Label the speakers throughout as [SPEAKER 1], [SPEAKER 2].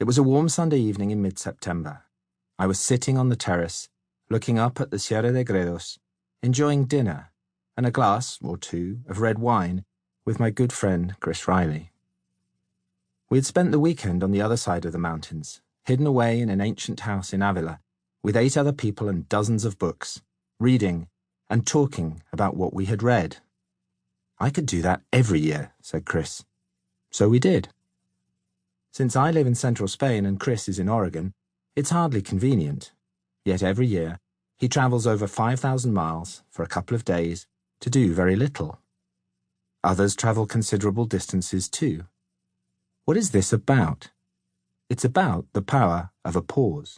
[SPEAKER 1] was a warm Sunday evening in mid-September. I was sitting on the terrace, looking up at the Sierra de Gredos, enjoying dinner and a glass or two of red wine with my good friend Chris Riley. We had spent the weekend on the other side of the mountains, hidden away in an ancient house in Avila, with 8 other people and dozens of books, reading and talking about what we had read. I could do that every year, said Chris. So we did. Since I live in central Spain and Chris is in Oregon, it's hardly convenient. Yet every year, he travels over 5,000 miles for a couple of days to do very little. Others travel considerable distances too. What is this about? It's about the power of a pause.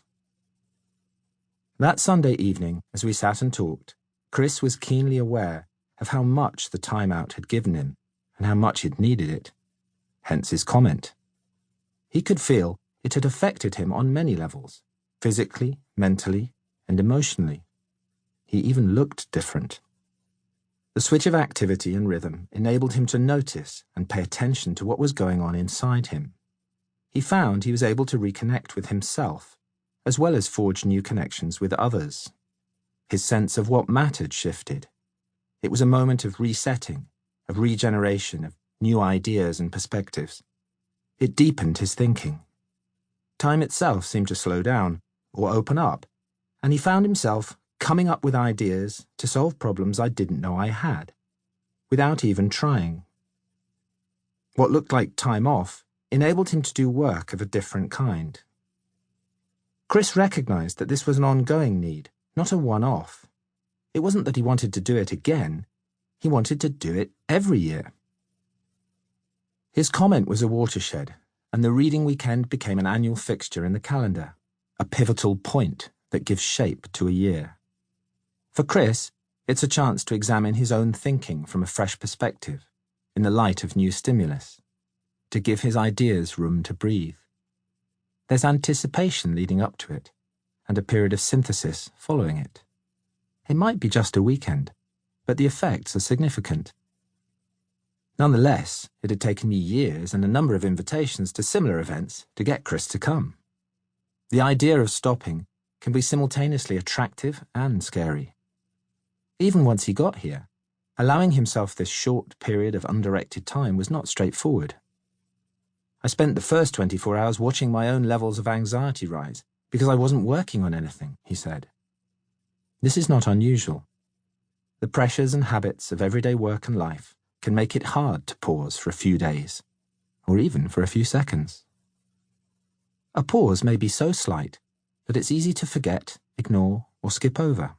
[SPEAKER 1] That Sunday evening, as we sat and talked, Chris was keenly aware of how much the time out had given him and how much he'd needed it. Hence his comment. He could feel it had affected him on many levels, physically, mentally, and emotionally. He even looked different. The switch of activity and rhythm enabled him to notice and pay attention to what was going on inside him. He found he was able to reconnect with himself, as well as forge new connections with others. His sense of what mattered shifted. It was a moment of resetting, of regeneration, of new ideas and perspectives. It deepened his thinking. Time itself seemed to slow down, or open up, and he found himself coming up with ideas to solve problems I didn't know I had, without even trying. What looked like time off enabled him to do work of a different kind. Chris recognized that this was an ongoing need, not a one-off. It wasn't that he wanted to do it again, he wanted to do it every year. His comment was a watershed, and the reading weekend became an annual fixture in the calendar, a pivotal point that gives shape to a year. For Chris, it's a chance to examine his own thinking from a fresh perspective, in the light of new stimulus, to give his ideas room to breathe. There's anticipation leading up to it, and a period of synthesis following it. It might be just a weekend, but the effects are significant. Nonetheless, it had taken me years and a number of invitations to similar events to get Chris to come. The idea of stopping can be simultaneously attractive and scary. Even once he got here, allowing himself this short period of undirected time was not straightforward. I spent the first 24 hours watching my own levels of anxiety rise because I wasn't working on anything, he said. This is not unusual. The pressures and habits of everyday work and life can make it hard to pause for a few days, or even for a few seconds. A pause may be so slight that it's easy to forget, ignore, or skip over.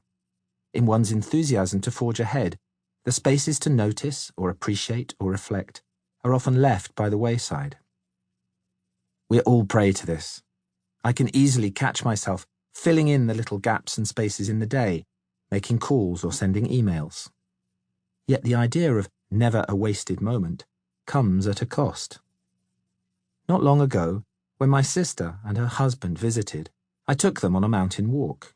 [SPEAKER 1] In one's enthusiasm to forge ahead, the spaces to notice or appreciate or reflect are often left by the wayside. We're all prey to this. I can easily catch myself filling in the little gaps and spaces in the day, making calls or sending emails. Yet the idea of never a wasted moment comes at a cost. Not long ago, when my sister and her husband visited, I took them on a mountain walk.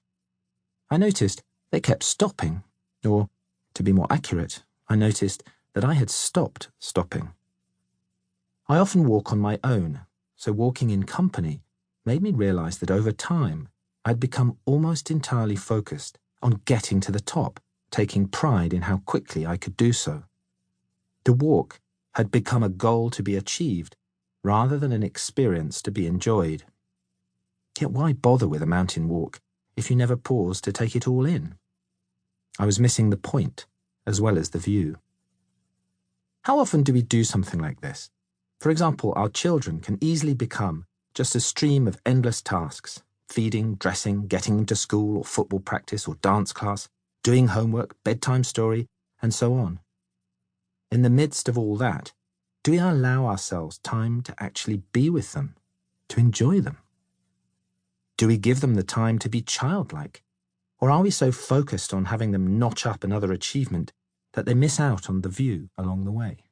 [SPEAKER 1] I noticed they kept stopping, or, to be more accurate, I noticed that I had stopped stopping. I often walk on my own, so walking in company made me realize that over time I'd become almost entirely focused on getting to the top, taking pride in how quickly I could do so. The walk had become a goal to be achieved rather than an experience to be enjoyed. Yet why bother with a mountain walk if you never pause to take it all in? I was missing the point as well as the view. How often do we do something like this? For example, our children can easily become just a stream of endless tasks, feeding, dressing, getting into school or football practice or dance class, doing homework, bedtime story, and so on. In the midst of all that, do we allow ourselves time to actually be with them, to enjoy them? Do we give them the time to be childlike? Or are we so focused on having them notch up another achievement that they miss out on the view along the way?